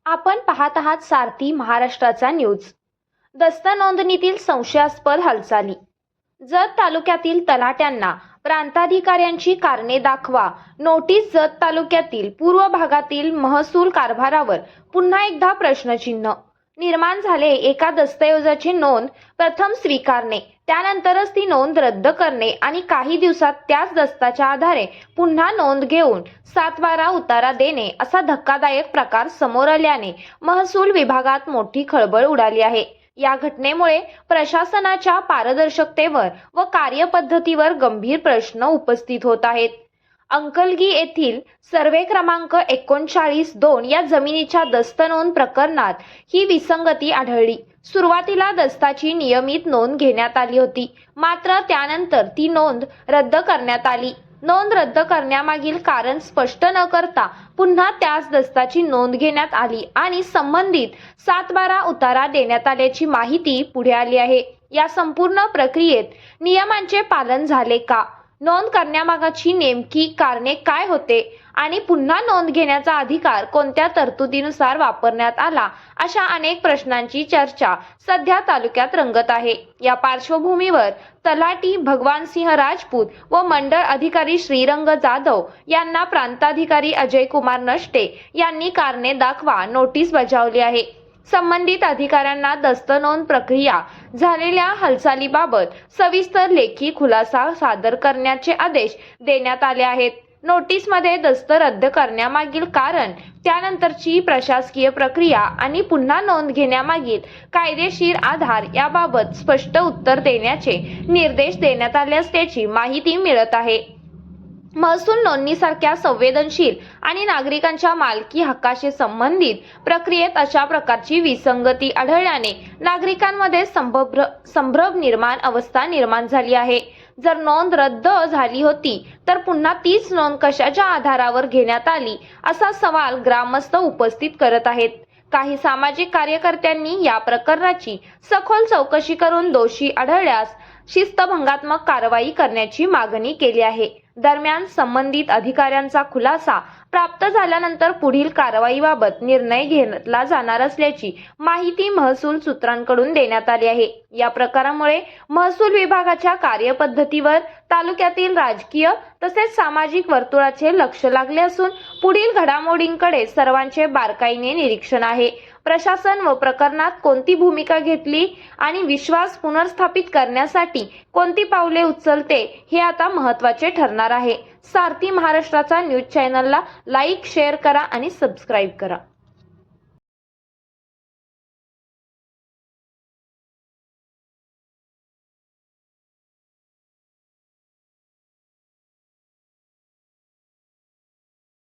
आपण पाहत आहात सारथी महाराष्ट्राचा न्यूज. दस्त नोंदणीतील संशयास्पद हालचाली. जत तालुक्यातील तलाट्यांना प्रांताधिकाऱ्यांची कारणे दाखवा नोटीस. जत तालुक्यातील पूर्व भागातील महसूल कारभारावर पुन्हा एकदा प्रश्नचिन्ह निर्माण झाले. एका दस्तऐवजाची नोंद प्रथम स्वीकारणे, त्यानंतरच ती नोंद रद्द करणे आणि काही दिवसात त्याच दस्ताच्या आधारे पुन्हा नोंद घेऊन 7/12 उतारा देणे असा धक्कादायक प्रकार समोर आल्याने महसूल विभागात मोठी खळबळ उडाली आहे. या घटनेमुळे प्रशासनाच्या पारदर्शकतेवर व कार्यपद्धतीवर गंभीर प्रश्न उपस्थित होत आहेत. अंकलगी येथील सर्वे क्रमांक 39/2 या जमिनीच्या दस्त नोंद प्रकरणात ही विसंगती आढळली. सुरुवातीला दस्ताची नियमित नोंद घेण्यात आली होती, मात्र त्यानंतर ती नोंद रद्द करण्यात आली. नोंद रद्द करण्यामागील कारण स्पष्ट न करता पुन्हा त्याच दस्ताची नोंद घेण्यात आली आणि संबंधित 7/12 उतारा देण्यात आल्याची माहिती पुढे आली आहे. या संपूर्ण प्रक्रियेत नियमांचे पालन झाले का? नोंद करण्यामागची नेमकी कारणे काय होते आणि पुन्हा नोंद घेण्याचा अधिकार कोणत्या तरतुदीनुसार वापरण्यात आला, अशा अनेक प्रश्नांची चर्चा सध्या तालुक्यात रंगत आहे. या पार्श्वभूमीवर तलाठी भगवानसिंह राजपूत व मंडळ अधिकारी श्रीरंग जाधव यांना प्रांताधिकारी अजय कुमार नष्टे यांनी कारणे दाखवा नोटीस बजावली आहे. संबंधित अधिकाऱ्यांना दस्त नोंद प्रक्रिया झालेल्या हालचालीबाबत सविस्तर लेखी खुलासा सादर करण्याचे आदेश देण्यात आले आहेत. नोटीसमध्ये दस्त रद्द करण्यामागील कारण, त्यानंतरची प्रशासकीय प्रक्रिया आणि पुन्हा नोंद घेण्यामागील कायदेशीर आधार याबाबत स्पष्ट उत्तर देण्याचे निर्देश देण्यात आले असल्याची माहिती मिळत आहे. महसूल नोंदणीसारख्या संवेदनशील आणि नागरिकांच्या मालकी हक्काशी संबंधित प्रक्रियेत अशा प्रकारची विसंगती आढळल्याने नागरिकांमध्ये संभ्रम अवस्था निर्माण झाली आहे. जर नोंद रद्द झाली होती तर पुन्हा तीच नोंद कशाच्या आधारावर घेण्यात आली, असा सवाल ग्रामस्थ उपस्थित करत आहेत. काही सामाजिक कार्यकर्त्यांनी या प्रकरणाची सखोल चौकशी करून दोषी आढळल्यास शिस्तभंगात्मक कारवाई करण्याची मागणी केली आहे. दरम्यान संबंधित अधिकाऱ्यांचा खुलासा प्राप्त झाल्यानंतर पुढील कारवाईबाबत निर्णय घेतला जाणार असल्याची माहिती महसूल सूत्रांकडून देण्यात आली आहे. या प्रकारामुळे महसूल विभागाच्या कार्यपद्धतीवर तालुक्यातील राजकीय तसेच सामाजिक वर्तुळाचे लक्ष लागले असून पुढील घडामोडींकडे सर्वांचे बारकाईने निरीक्षण आहे. प्रशासन व प्रकरणात कोणती भूमिका घेतली आणि विश्वास पुनर्स्थापित करण्यासाठी कोणती पावले उचलते हे आता महत्त्वाचे ठरणार आहे. सारथी महाराष्ट्राचा न्यूज चॅनलला लाईक, शेअर करा आणि सबस्क्राईब करा.